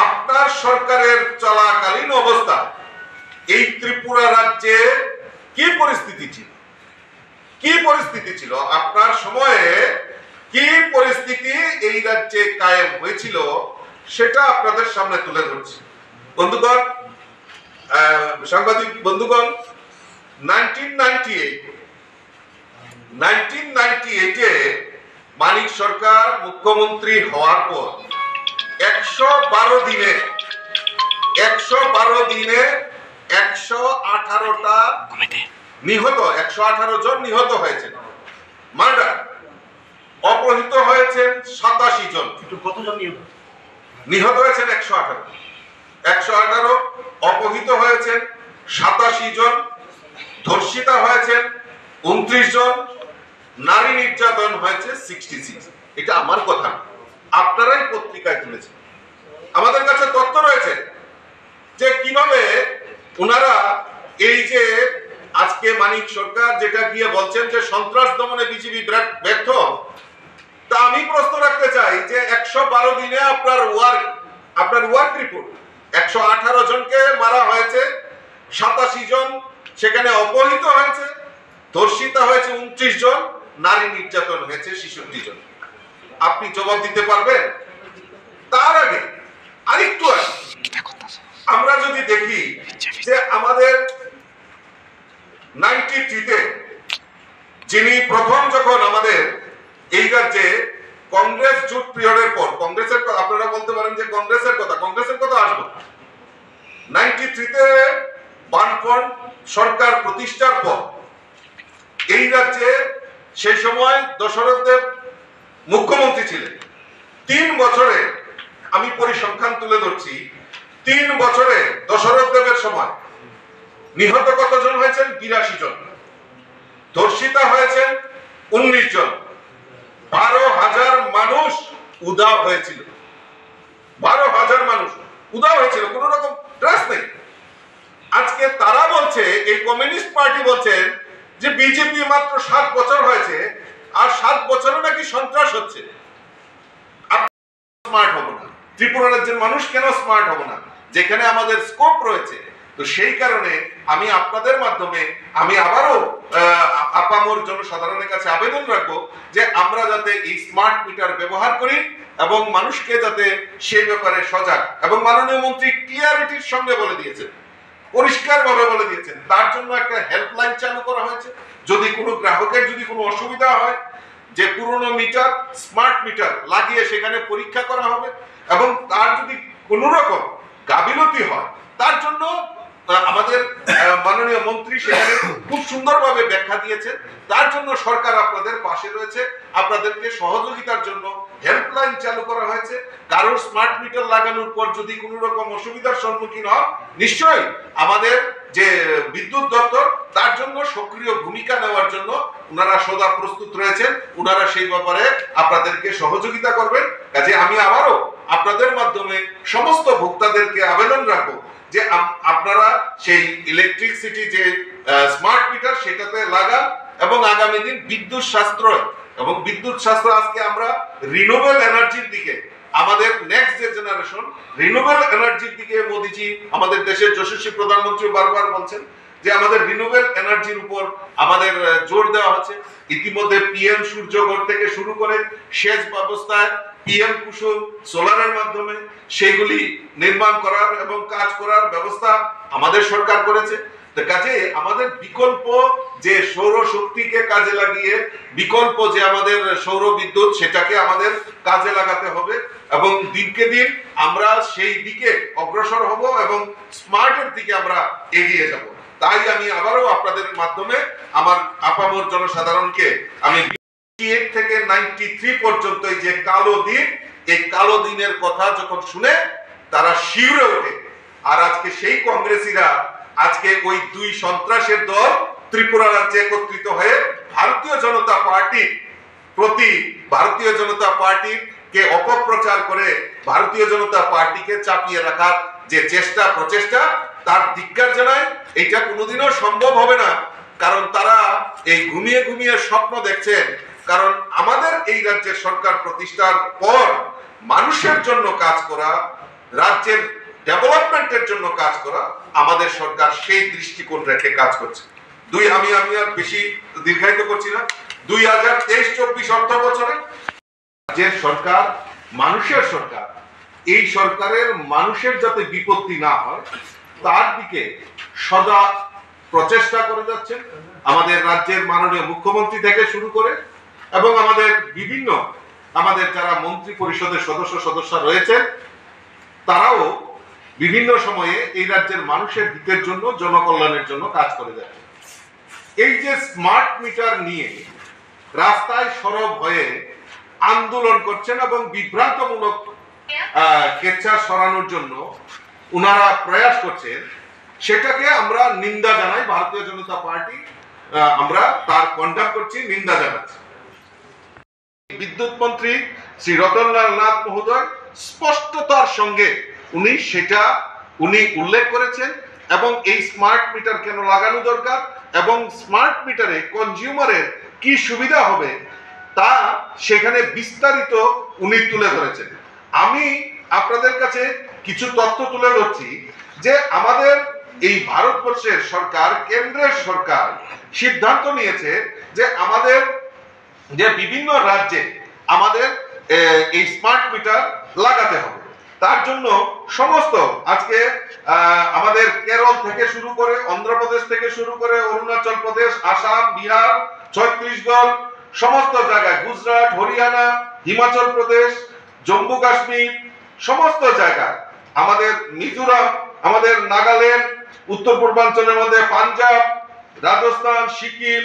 আপনার সরকারের চলাকালীন অবস্থা এই ত্রিপুরা রাজ্যে কি পরিস্থিতি ছিল, কি পরিস্থিতি ছিল আপনার সময়ে, কি পরিস্থিতি এই রাজ্যে কায়েম হয়েছিল সেটা আপনাদের সামনে তুলে ধরছি। বন্ধুগণ, সাংবাদিক বন্ধুগণ, 1998 মানিক সরকার মুখ্যমন্ত্রী হওয়ার পর 112 দিনে 118টা নিহত, 118 জন নিহত হয়েছেন, মার্ডার, অপহৃত হয়েছেন 87 জন, নিহত হয়েছেন 118, অপহৃত হয়েছেন 87 জন, ধর্ষিতা হয়েছেন 29 জন, নারী নির্যাতন হয়েছে 66। এটা আমার কথা, আপনারাই পত্রিকায় তুলেছেন। আমাদের কাছে তথ্য রয়েছে যে কিভাবে ওনারা এই যে আজকে মানিক সরকার যেটা গিয়ে বলছেন যে সন্ত্রাস দমনে বিজেপি ব্যর্থ, তা আমি প্রশ্ন রাখতে চাই যে 112 দিনে আপনার ওয়ার্ক রিপোর্ট 118 জনকে মারা হয়েছে, 87 জন সেখানে অপহৃত হয়েছে, ধর্ষিতা হয়েছে 29 জন, নারী নির্যাতন হয়েছে 66 জন। আপনি জবাব দিতে পারবেন? তার আগে আরেকটু আগে আমরা যদি দেখি যে আমাদের 93-তে যিনি প্রথম যখন আমাদের এই রাজ্যে কংগ্রেস জোট পিরিয়ডের পর, কংগ্রেসের আপনারা বলতে পারেন যে কংগ্রেসের কথা আসবো, 93-তে বামফ্রন্ট সরকার প্রতিষ্ঠার পর এই রাজ্যে সেই সময় দশরথ দেব মুখ্যমন্ত্রী ছিলেন। 3 বছরে, আমি পরিসংখ্যান তুলে ধরছি, 3 বছরে দশরথ দেবের সময় নিহত কতজন হয়েছেন? 82 জন, ধর্ষিতা হয়েছেন 19 জন, 12,000 মানুষ উধাও হয়েছিল, 12,000 মানুষ উধাও হয়েছিল, কোন রকম ট্রেস নেই। আজকে তারা বলছে, এই কমিউনিস্ট পার্টি বলছেন যে বিজেপি মাত্র 7 বছর হয়েছে আর 7 বছরে নাকি সন্ত্রাস হচ্ছে। স্মার্ট হবো না, ত্রিপুরা রাজ্যের মানুষ কেন স্মার্ট হবো না, যেখানে আমাদের স্কোপ রয়েছে। তো সেই কারণে আমি আপনাদের মাধ্যমে আমি আবারও আপামর জনসাধারণের কাছে আবেদন রাখবো যে আমরা যাতে এই স্মার্ট মিটার ব্যবহার করি এবং মানুষকে যাতে সেই ব্যাপারে সজাগ, এবং মাননীয় মন্ত্রী ক্লিয়ারিটির সঙ্গে বলে দিয়েছেন, পরিষ্কার ভাবে বলে দিয়েছেন, তার জন্য একটা হেল্পলাইন চালু করা হয়েছে। যদি কোনো গ্রাহকের যদি কোনো অসুবিধা হয়, যে পুরনো মিটার স্মার্ট মিটার লাগিয়ে সেখানে পরীক্ষা করা হবে, এবং তার যদি কোনো রকম গাফিলতি হয় তার জন্য আমাদের মাননীয় মন্ত্রী সেখানে খুব সুন্দরভাবে ব্যাখ্যা দিয়েছেন। তার জন্য সরকার আপনাদের পাশে রয়েছে, আপনাদেরকে সহযোগিতার জন্য হেল্পলাইন চালু করা হয়েছে। কারোর স্মার্ট মিটার লাগানোর পর যদি কোনো রকম অসুবিধার সম্মুখীন হন, নিশ্চয়ই আমাদের যে বিদ্যুৎ দপ্তর তার জন্য সক্রিয় ভূমিকা নেওয়ার জন্য ওনারা সদা প্রস্তুত রয়েছেন, ওনারা সেই ব্যাপারে আপনাদেরকে সহযোগিতা করবেন। কাজে আমি আবারও আপনাদের মাধ্যমে সমস্ত ভোক্তাদেরকে আবেদন রাখবো যে আপনারা সেই ইলেকট্রিসিটি যে স্মার্ট মিটার সেটাতে লাগান, এবং আগামী দিন বিদ্যুৎ সাশ্রয় এবং বিদ্যুৎ সাশ্রয়, আজকে আমরা রিনিউয়েবল এনার্জির দিকে, আমাদের নেক্সট যে জেনারেশন রিনিউয়েবল এনার্জির দিকে মোদিজি আমাদের দেশের যশস্বী প্রধানমন্ত্রী বারবার বলছেন যে আমাদের রিনিউয়েবল এনার্জির উপর আমাদের জোর দেওয়া হচ্ছে। ইতিমধ্যে পিএম সূর্যঘর থেকে শুরু করে সেচ ব্যবস্থায় পিএম কুসুম সোলারের মাধ্যমে সেইগুলি নির্মাণ করার এবং কাজ করার ব্যবস্থা আমাদের সরকার করেছে। কাজে আমাদের বিকল্প যে সৌর শক্তিকে কাজে লাগিয়ে বিকল্প যে আমাদের সৌর বিদ্যুৎ সেটাকে আমাদের কাজে লাগাতে হবে, এবং দিনকে দিন আমরা সেই দিকে অগ্রসর হব এবং স্মার্টের দিকে আমরা এগিয়ে যাব। তাই আমি আবারও আপনাদের মাধ্যমে আমার আপামর জনসাধারণকে আমি 98 থেকে 93 পর্যন্ত এই যে কালো দিন, এই কালো দিনের কথা যখন শুনে তারা শিউরে ওঠে। আর আজকে সেই কংগ্রেসীরা আজকে ওই 2 সন্ত্রাসের দল ত্রিপুরা রাজ্যে একত্রিত হয়ে ভারতীয় জনতা পার্টির প্রতি, ভারতীয় জনতা পার্টিকে অপপ্রচার করে ভারতীয় জনতা পার্টিকে চাপিয়ে রাখার যে প্রচেষ্টা, তার ধিক্কার জানায়। এটা কোনোদিনও সম্ভব হবে না, কারণ তারা এই ঘুমিয়ে ঘুমিয়ে স্বপ্ন দেখছেন। কারণ আমাদের এই রাজ্যের সরকার প্রতিষ্ঠার পর মানুষের জন্য কাজ করা, রাজ্যের ডেভেলপমেন্টের জন্য কাজ করা, আমাদের সরকার সেই দৃষ্টিকোণ রেখে কাজ করছে। আমি আর বেশি দীর্ঘায়িত করছি না। 2023-24 অর্থ বছরে রাজ্যের সরকার মানুষের সরকার, এই সরকারের মানুষের যাতে বিপত্তি না হয় তার দিকে সদা প্রচেষ্টা করে যাচ্ছেন আমাদের রাজ্যের মাননীয় মুখ্যমন্ত্রী থেকে শুরু করে, এবং আমাদের যারা মন্ত্রী পরিষদের সদস্য রয়েছেন তারাও বিভিন্ন সময়ে এই রাজ্যের মানুষের হিতের জন্য, জনকল্যাণের জন্য কাজ করে যাচ্ছে। এই যে স্মার্ট মিটার নিয়ে রাস্তায় সরব হয়ে আন্দোলন করছেন এবং বিভ্রান্তমূলক কেচ্ছা সরানোর জন্য উনারা প্রয়াস করছেন, সেটাকে আমরা নিন্দা জানাই। ভারতীয় জনতা পার্টি আমরা তার কন্ডাম করছি, নিন্দা জানাচ্ছি। বিদ্যুৎ মন্ত্রী শ্রী রতনলাল নাথ মহোদয় স্পষ্টতার সঙ্গে উনি উল্লেখ করেছেন, এবং এই স্মার্ট মিটার কেন লাগানো দরকার এবং স্মার্ট মিটারে কনজিউমারের কি সুবিধা হবে তা সেখানে বিস্তারিত উনি তুলে ধরেছেন। আমি আপনাদের কাছে কিছু তথ্য তুলে ধরছি যে আমাদের এই ভারতবর্ষের সরকার, কেন্দ্রের সরকার সিদ্ধান্ত নিয়েছে যে আমাদের যে বিভিন্ন রাজ্যে আমাদের এই স্মার্ট মিটার লাগাতে হবে। তার জন্য সমস্ত আজকে আমাদের কেরল থেকে শুরু করে, অন্ধ্রপ্রদেশ থেকে শুরু করে, অরুণাচল প্রদেশ, আসাম, বিহার, ছত্তিশগড়, সমস্ত জায়গায়, গুজরাট, হরিয়ানা, হিমাচল প্রদেশ, জম্মু কাশ্মীর, সমস্ত জায়গায়, আমাদের মিজোরাম, আমাদের নাগাল্যান্ড, উত্তর পূর্বাঞ্চলের মধ্যে পাঞ্জাব, রাজস্থান, সিকিম,